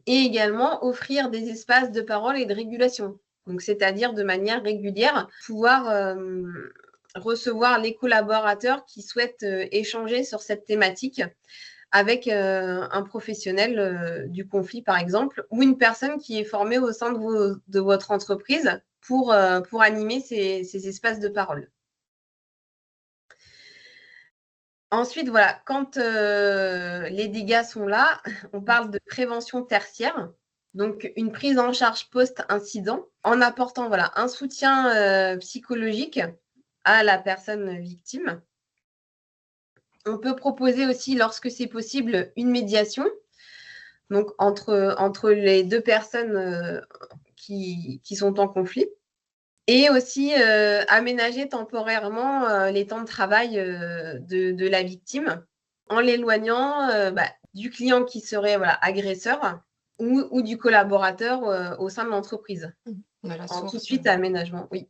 et également offrir des espaces de parole et de régulation. Donc, c'est-à-dire de manière régulière, pouvoir recevoir les collaborateurs qui souhaitent échanger sur cette thématique avec un professionnel du conflit, par exemple, ou une personne qui est formée au sein de votre entreprise pour animer ces espaces de parole. Ensuite, voilà, quand les dégâts sont là, on parle de prévention tertiaire, donc une prise en charge post-incident, en apportant un soutien psychologique à la personne victime. On peut proposer aussi, lorsque c'est possible, une médiation, donc entre les deux personnes qui sont en conflit, et aussi aménager temporairement les temps de travail de la victime en l'éloignant du client qui serait agresseur ou du collaborateur au sein de l'entreprise. En tout de suite aménagement, oui.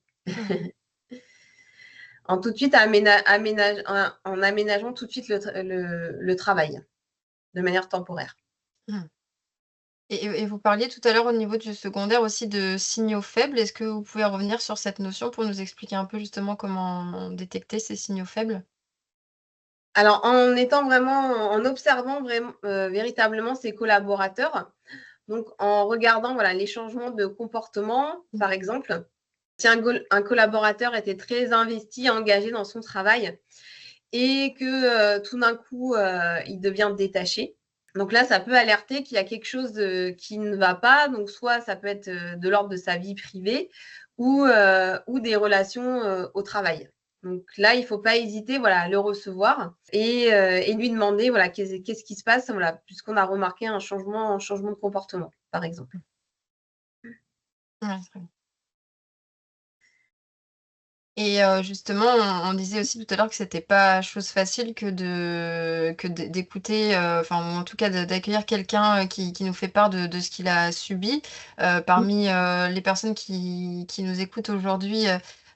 En tout de suite en aménageant tout de suite le travail de manière temporaire. Et vous parliez tout à l'heure au niveau du secondaire aussi de signaux faibles. Est-ce que vous pouvez revenir sur cette notion pour nous expliquer un peu justement comment détecter ces signaux faibles? Alors, en observant véritablement ses collaborateurs, donc en regardant les changements de comportement, par exemple, si un collaborateur était très investi, engagé dans son travail et que tout d'un coup, il devient détaché. Donc là, ça peut alerter qu'il y a quelque chose qui ne va pas. Donc, soit ça peut être de l'ordre de sa vie privée ou des relations au travail. Donc là, il ne faut pas hésiter à le recevoir et lui demander qu'est-ce qui se passe puisqu'on a remarqué un changement de comportement, par exemple. Ouais, très bien. Et justement, on disait aussi tout à l'heure que c'était pas chose facile d'écouter, enfin, ou en tout cas d'accueillir quelqu'un, qui nous fait part de ce qu'il a subi. Parmi, les personnes qui nous écoutent aujourd'hui,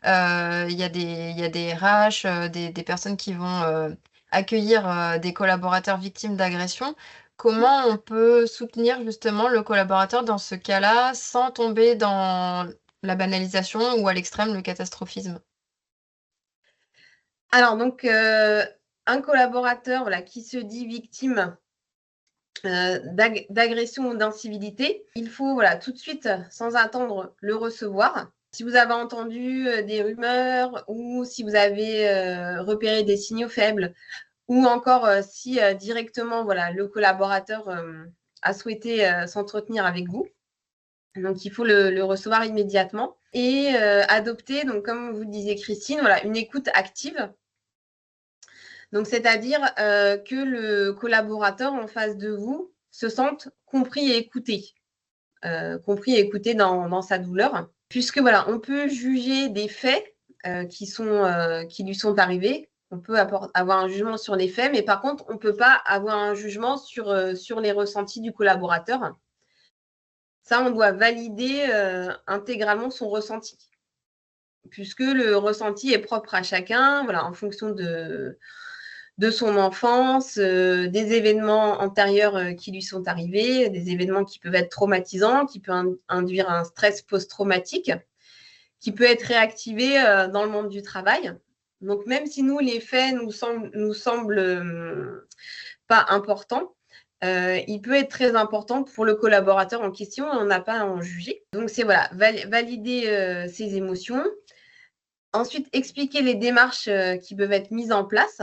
il y a des RH, des personnes qui vont, accueillir, des collaborateurs victimes d'agression. Comment on peut soutenir justement le collaborateur dans ce cas-là, sans tomber dans la banalisation ou à l'extrême, le catastrophisme? Alors, donc, un collaborateur qui se dit victime d'agression ou d'incivilité, il faut tout de suite, sans attendre, le recevoir. Si vous avez entendu des rumeurs ou si vous avez repéré des signaux faibles ou encore si directement le collaborateur a souhaité s'entretenir avec vous, donc il faut le recevoir immédiatement et adopter, donc comme vous le disiez Christine, une écoute active. Donc, c'est-à-dire que le collaborateur en face de vous se sente compris et écouté. Dans sa douleur. Puisque on peut juger des faits qui lui sont arrivés. On peut avoir un jugement sur les faits, mais par contre, on ne peut pas avoir un jugement sur les ressentis du collaborateur. Ça, on doit valider intégralement son ressenti. Puisque le ressenti est propre à chacun, en fonction de son enfance, des événements antérieurs qui lui sont arrivés, des événements qui peuvent être traumatisants, qui peuvent induire un stress post-traumatique, qui peut être réactivé dans le monde du travail. Donc, même si nous, les faits nous semblent pas importants, il peut être très important pour le collaborateur en question et on n'a pas à en juger. Donc, c'est voilà, valider ses émotions. Ensuite, expliquer les démarches qui peuvent être mises en place.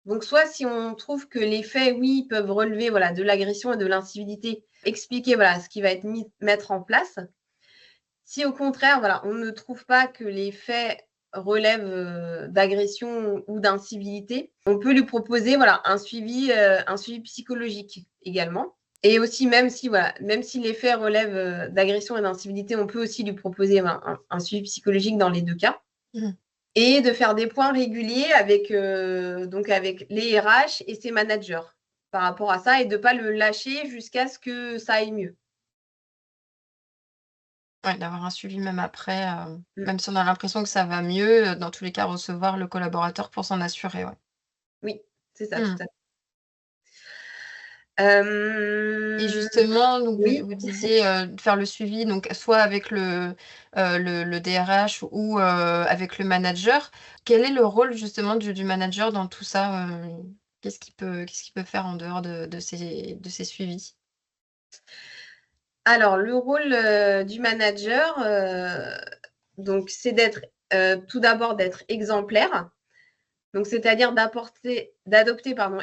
Donc, soit si on trouve que les faits, oui, peuvent relever voilà, de l'agression et de l'incivilité, expliquer voilà, ce qui va être mettre en place. Si au contraire, voilà, on ne trouve pas que les faits relèvent d'agression ou d'incivilité, on peut lui proposer voilà, un suivi psychologique également. Et aussi, même si les faits relèvent d'agression et d'incivilité, on peut aussi lui proposer un suivi psychologique dans les deux cas. Mmh. Et de faire des points réguliers avec les RH et ses managers par rapport à ça et de ne pas le lâcher jusqu'à ce que ça aille mieux. Ouais, d'avoir un suivi même après, même si on a l'impression que ça va mieux, dans tous les cas, recevoir le collaborateur pour s'en assurer, ouais. Oui, c'est ça, Mmh. tout à fait. Et justement, donc Oui. vous disiez, de faire le suivi, donc soit avec le DRH ou avec le manager. Quel est le rôle justement du manager dans tout ça? Qu'est-ce qu'il peut faire en dehors de ces suivis? Alors, le rôle du manager, donc, c'est tout d'abord d'être exemplaire. Donc, c'est-à-dire d'adopter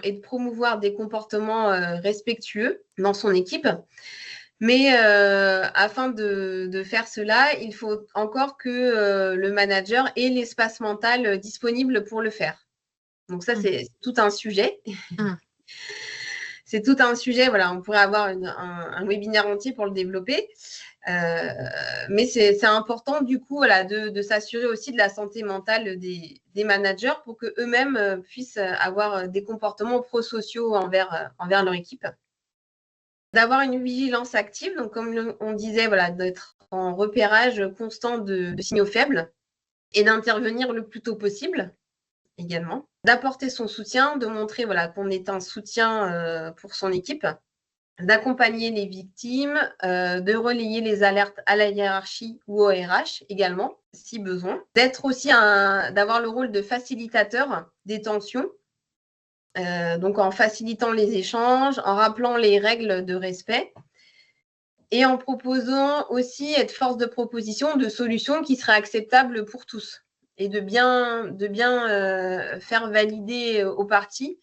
et de promouvoir des comportements respectueux dans son équipe. Mais afin de faire cela, il faut encore que le manager ait l'espace mental disponible pour le faire. Donc ça, c'est tout un sujet. C'est tout un sujet. Voilà, on pourrait avoir un webinaire entier pour le développer. Mais c'est important du coup voilà, de s'assurer aussi de la santé mentale des managers pour qu'eux-mêmes puissent avoir des comportements prosociaux envers leur équipe. D'avoir une vigilance active, donc comme on disait, voilà, d'être en repérage constant de signaux faibles et d'intervenir le plus tôt possible également. D'apporter son soutien, de montrer voilà, qu'on est un soutien pour son équipe. D'accompagner les victimes, de relayer les alertes à la hiérarchie ou au RH également, si besoin. D'être aussi d'avoir le rôle de facilitateur des tensions, donc en facilitant les échanges, en rappelant les règles de respect et en proposant aussi être force de proposition de solutions qui seraient acceptables pour tous et de bien faire valider aux parties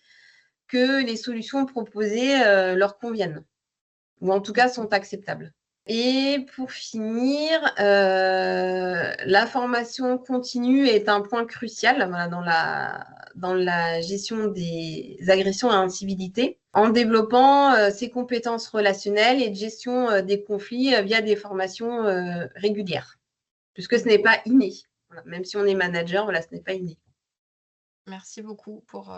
que les solutions proposées leur conviennent ou en tout cas sont acceptables. Et pour finir, la formation continue est un point crucial voilà, dans la gestion des agressions et incivilités, en développant ses compétences relationnelles et de gestion des conflits via des formations régulières, puisque ce n'est pas inné. Voilà, même si on est manager, voilà, ce n'est pas inné. Merci beaucoup pour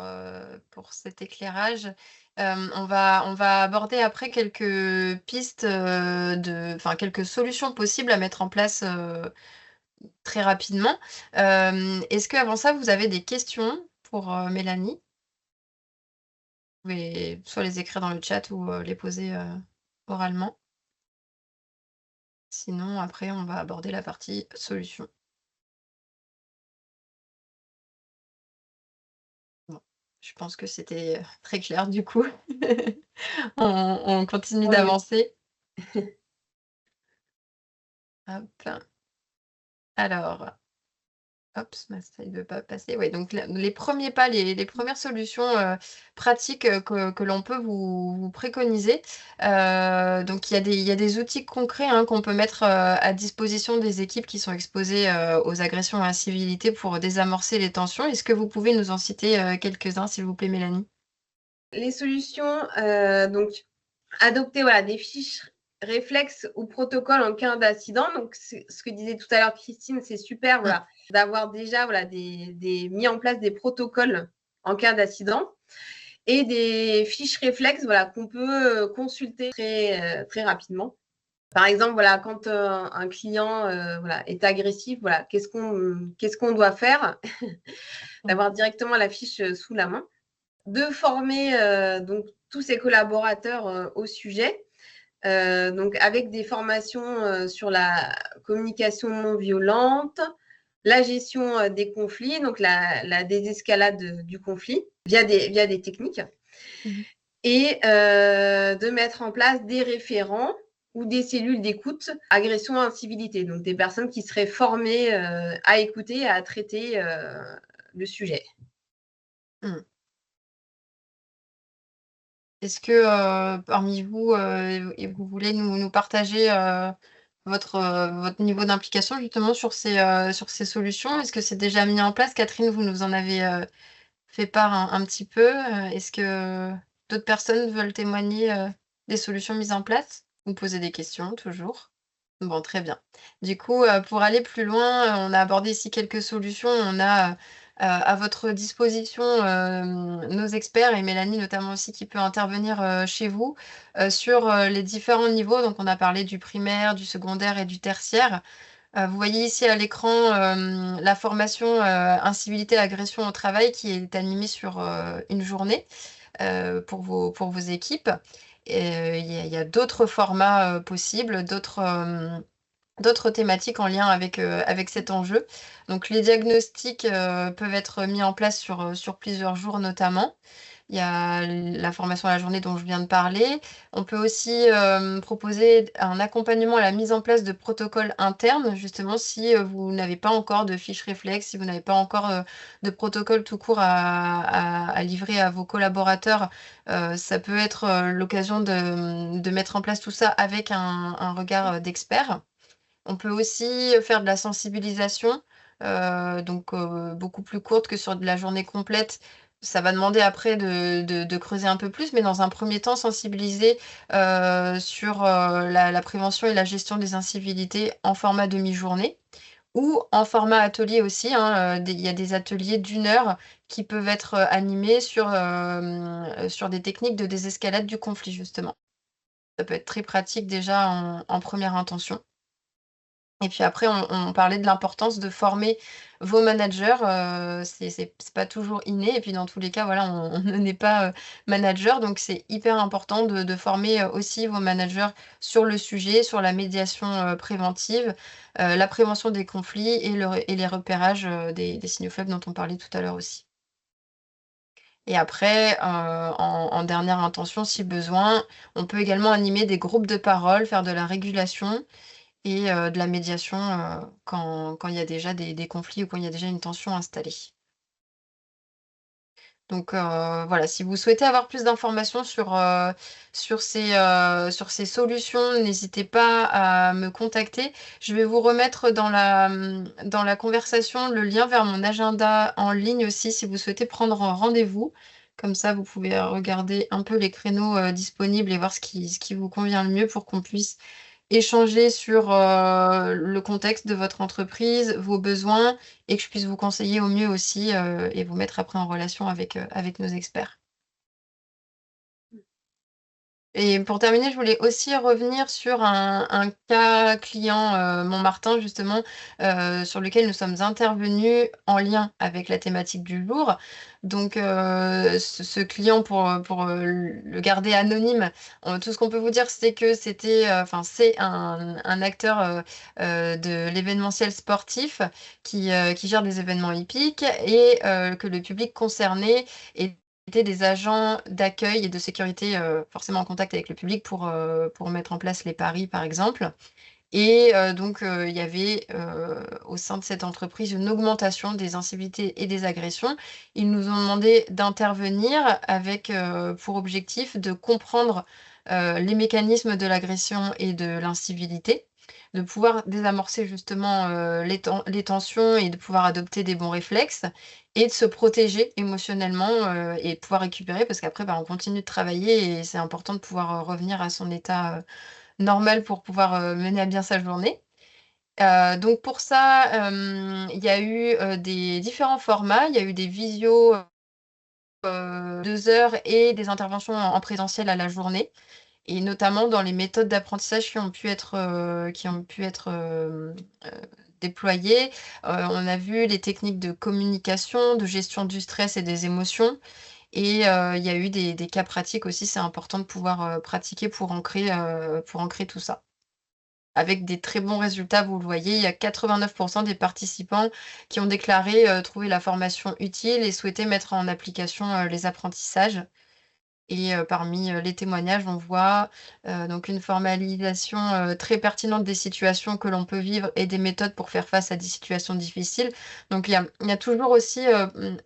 cet éclairage. On va aborder après quelques pistes, quelques solutions possibles à mettre en place, très rapidement. Est-ce qu'avant ça, vous avez des questions pour, Mélanie? Vous pouvez soit les écrire dans le chat ou, les poser, oralement. Sinon, après, on va aborder la partie solution. Bon, je pense que c'était, très clair du coup. On continue Oui. d'avancer. Hop. Alors, hop, ça ne veut pas passer. Oui, donc les premiers pas, les premières solutions, pratiques, que l'on peut vous préconiser. Donc il y a des outils concrets, hein, qu'on peut mettre, à disposition des équipes qui sont exposées, aux agressions et incivilités pour désamorcer les tensions. Est-ce que vous pouvez nous en citer, quelques-uns, s'il vous plaît, Mélanie? Les solutions, donc adopter voilà, des fiches réflexes ou protocoles en cas d'incident. Donc, ce que disait tout à l'heure Christine, c'est super voilà, d'avoir déjà voilà, mis en place des protocoles en cas d'incident et des fiches réflexes voilà, qu'on peut consulter très rapidement. Par exemple, voilà, quand un client voilà, est agressif, voilà, qu'est-ce qu'on doit faire? D'avoir directement la fiche sous la main. de former donc tous ses collaborateurs au sujet. Donc avec des formations sur la communication non violente, la gestion des conflits, donc la désescalade du conflit via des techniques, et de mettre en place des référents ou des cellules d'écoute, agression, incivilité, donc des personnes qui seraient formées à écouter, à traiter le sujet. Est-ce que parmi vous, vous voulez nous partager votre niveau d'implication justement sur ces solutions? Est-ce que c'est déjà mis en place? Catherine, vous nous en avez fait part un petit peu. Est-ce que d'autres personnes veulent témoigner des solutions mises en place? Ou poser des questions toujours? Bon, très bien. Du coup, pour aller plus loin, on a abordé ici quelques solutions. On a à votre disposition nos experts et Mélanie notamment aussi qui peut intervenir chez vous sur les différents niveaux. Donc, on a parlé du primaire, du secondaire et du tertiaire. Vous voyez ici à l'écran la formation incivilité, agression au travail qui est animée sur une journée pour vos équipes. Et il y a d'autres formats possibles, d'autres thématiques en lien avec cet enjeu. Donc les diagnostics peuvent être mis en place sur plusieurs jours notamment. Il y a la formation à la journée dont je viens de parler. On peut aussi proposer un accompagnement à la mise en place de protocoles internes, justement si vous n'avez pas encore de fiches réflexes, si vous n'avez pas encore de protocole tout court à livrer à vos collaborateurs. Ça peut être l'occasion de mettre en place tout ça avec un regard d'expert. On peut aussi faire de la sensibilisation, donc beaucoup plus courte que sur de la journée complète. Ça va demander après de creuser un peu plus, mais dans un premier temps, sensibiliser sur la prévention et la gestion des incivilités en format demi-journée ou en format atelier aussi, hein. Il y a des ateliers d'1 heure qui peuvent être animés sur des techniques de désescalade du conflit, justement. Ça peut être très pratique déjà en première intention. Et puis après, on parlait de l'importance de former vos managers, c'est pas toujours inné et puis dans tous les cas, voilà, on ne n'est pas manager, donc c'est hyper important de former aussi vos managers sur le sujet, sur la médiation préventive, la prévention des conflits et les repérages des signaux faibles dont on parlait tout à l'heure aussi. Et après, en dernière intention, si besoin, on peut également animer des groupes de parole, faire de la régulation et de la médiation quand il y a déjà des conflits ou quand il y a déjà une tension installée. Donc voilà, si vous souhaitez avoir plus d'informations sur ces solutions, n'hésitez pas à me contacter. Je vais vous remettre dans la conversation le lien vers mon agenda en ligne aussi si vous souhaitez prendre un rendez-vous. Comme ça, vous pouvez regarder un peu les créneaux disponibles et voir ce qui vous convient le mieux pour qu'on puisse échanger sur le contexte de votre entreprise, vos besoins et que je puisse vous conseiller au mieux aussi et vous mettre après en relation avec nos experts. Et pour terminer, je voulais aussi revenir sur un cas client, Montmartin justement, sur lequel nous sommes intervenus en lien avec la thématique du jour. Donc, ce client pour le garder anonyme, tout ce qu'on peut vous dire, c'est que c'est un acteur, de l'événementiel sportif qui gère des événements hippiques et que le public concerné est étaient des agents d'accueil et de sécurité, forcément en contact avec le public pour mettre en place les paris, par exemple. Et donc il y avait, au sein de cette entreprise, une augmentation des incivilités et des agressions. Ils nous ont demandé d'intervenir avec, pour objectif de comprendre, les mécanismes de l'agression et de l'incivilité, de pouvoir désamorcer justement, les tensions et de pouvoir adopter des bons réflexes et de se protéger émotionnellement, et de pouvoir récupérer parce qu'après, bah, on continue de travailler et c'est important de pouvoir, revenir à son état, normal pour pouvoir, mener à bien sa journée. Donc pour ça, il y a eu, des différents formats. Il y a eu des visios, 2 heures et des interventions en présentiel à la journée et notamment dans les méthodes d'apprentissage qui ont pu être déployées. On a vu les techniques de communication, de gestion du stress et des émotions Et il y a eu des cas pratiques aussi, c'est important de pouvoir pratiquer pour ancrer tout ça. Avec des très bons résultats, vous le voyez, il y a 89% des participants qui ont déclaré trouver la formation utile et souhaiter mettre en application les apprentissages. Et parmi les témoignages, on voit donc une formalisation très pertinente des situations que l'on peut vivre et des méthodes pour faire face à des situations difficiles. Donc il y a toujours aussi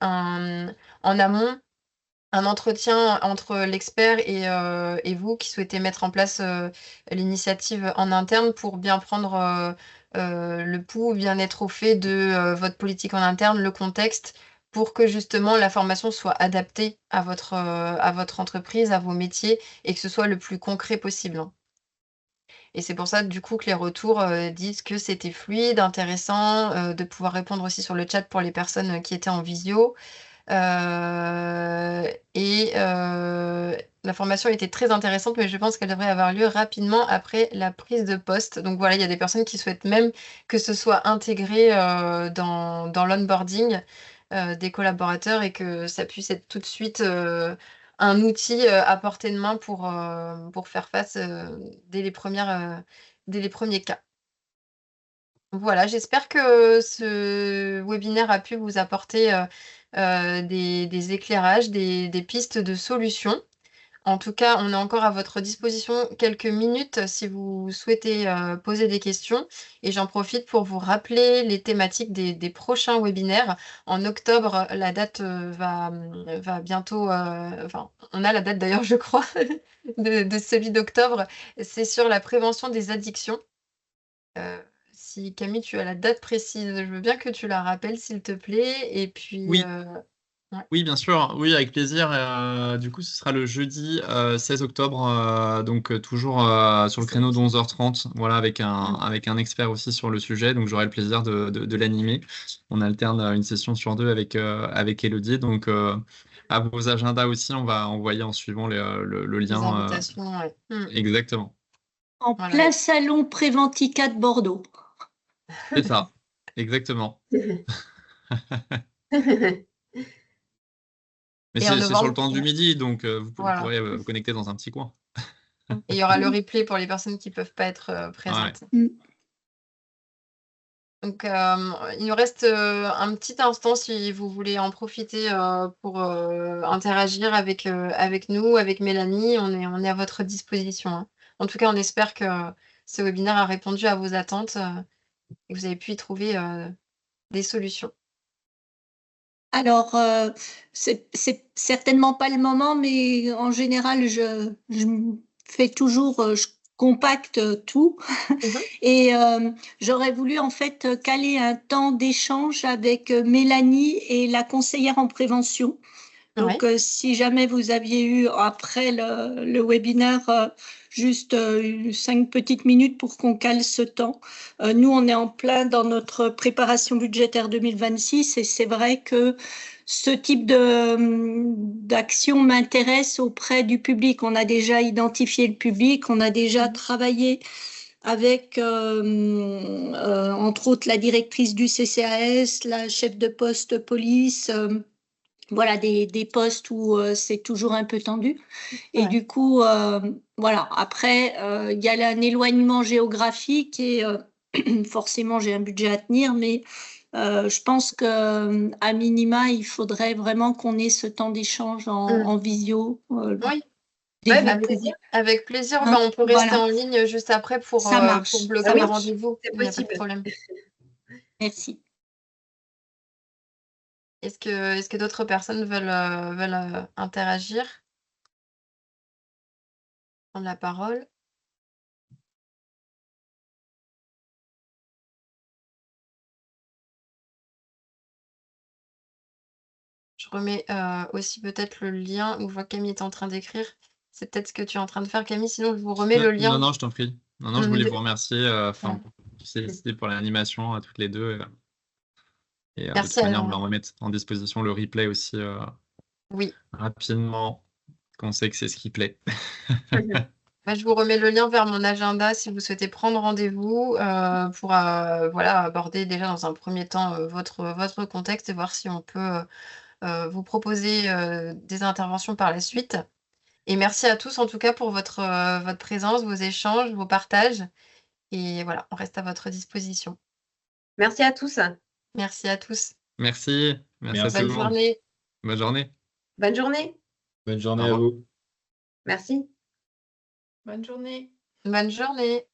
en amont un entretien entre l'expert et vous qui souhaitez mettre en place l'initiative en interne pour bien prendre le pouls, bien être au fait de votre politique en interne, le contexte, pour que justement la formation soit adaptée à votre entreprise, à vos métiers et que ce soit le plus concret possible, hein. Et c'est pour ça, du coup, que les retours disent que c'était fluide, intéressant, de pouvoir répondre aussi sur le chat pour les personnes qui étaient en visio. La formation était très intéressante, mais je pense qu'elle devrait avoir lieu rapidement après la prise de poste. Donc voilà, il y a des personnes qui souhaitent même que ce soit intégré dans l'onboarding des collaborateurs et que ça puisse être tout de suite un outil à portée de main pour faire face dès les premiers cas. Voilà, j'espère que ce webinaire a pu vous apporter des éclairages, des pistes de solutions. En tout cas, on est encore à votre disposition quelques minutes si vous souhaitez poser des questions. Et j'en profite pour vous rappeler les thématiques des prochains webinaires. En octobre, la date va bientôt... Enfin, on a la date d'ailleurs, je crois, de celui d'octobre. C'est sur la prévention des addictions. Si Camille, tu as la date précise, je veux bien que tu la rappelles, s'il te plaît. Et puis, Oui. ouais. Oui, bien sûr, oui, avec plaisir. Du coup, ce sera le jeudi 16 octobre, donc toujours sur le créneau de 11h30, voilà, avec un expert aussi sur le sujet. Donc, j'aurai le plaisir de l'animer. On alterne une session sur deux avec Elodie. Donc, à vos agendas aussi, on va envoyer en suivant le Les lien. invitations, ouais. Exactement. En Voilà. plein salon Préventica de Bordeaux. C'est ça, exactement. Mais Et en c'est sur le novembre, temps du midi, donc vous voilà. pourrez vous connecter dans un petit coin. Et il y aura le replay pour les personnes qui ne peuvent pas être présentes. Mm. Donc, il nous reste un petit instant si vous voulez en profiter pour interagir avec nous, avec Mélanie. On est à votre disposition, hein. En tout cas, on espère que ce webinaire a répondu à vos attentes et que vous avez pu y trouver des solutions. Alors, c'est certainement pas le moment, mais en général, je fais toujours, je compacte tout. Et j'aurais voulu en fait caler un temps d'échange avec Mélanie et la conseillère en prévention. Donc, Ouais. si jamais vous aviez eu après le webinaire juste 5 petites minutes pour qu'on cale ce temps. Nous, on est en plein dans notre préparation budgétaire 2026 et c'est vrai que ce type d'action m'intéresse auprès du public. On a déjà identifié le public, on a déjà travaillé avec, entre autres, la directrice du CCAS, la chef de poste police, voilà, des postes où c'est toujours un peu tendu. Et Ouais. du coup, voilà, après, il y a un éloignement géographique et forcément, j'ai un budget à tenir, mais je pense qu'à minima, il faudrait vraiment qu'on ait ce temps d'échange en visio. Oui, Dès ouais, que vous avec pouvez. avec plaisir. Hein, Bah, on peut rester voilà, en ligne juste après pour ça marche, bloquer ça Oui, un marche. rendez-vous. c'est Il n'y a pas de possible. problème. Merci. Est-ce que d'autres personnes veulent interagir? Prendre la parole? Je remets aussi peut-être le lien où je vois Camille est en train d'écrire. C'est peut-être ce que tu es en train de faire, Camille. Sinon, je vous remets le lien. Non, je t'en prie. Non, je voulais vous remercier Voilà. pour l'animation à toutes les deux. Et de Merci toute manière, on va remettre en disposition le replay aussi Oui. rapidement, qu'on sait que c'est ce qui plaît. Bah, je vous remets le lien vers mon agenda si vous souhaitez prendre rendez-vous pour voilà, aborder déjà dans un premier temps votre contexte et voir si on peut vous proposer des interventions par la suite. Et merci à tous en tout cas pour votre présence, vos échanges, vos partages. Et voilà, on reste à votre disposition. Merci à tous. Merci à tous. Merci. Merci à Merci. tout Bonne le monde. journée. Bonne journée. Bonne journée. Bonne journée Au à revoir. vous. Merci. Bonne journée. Bonne journée.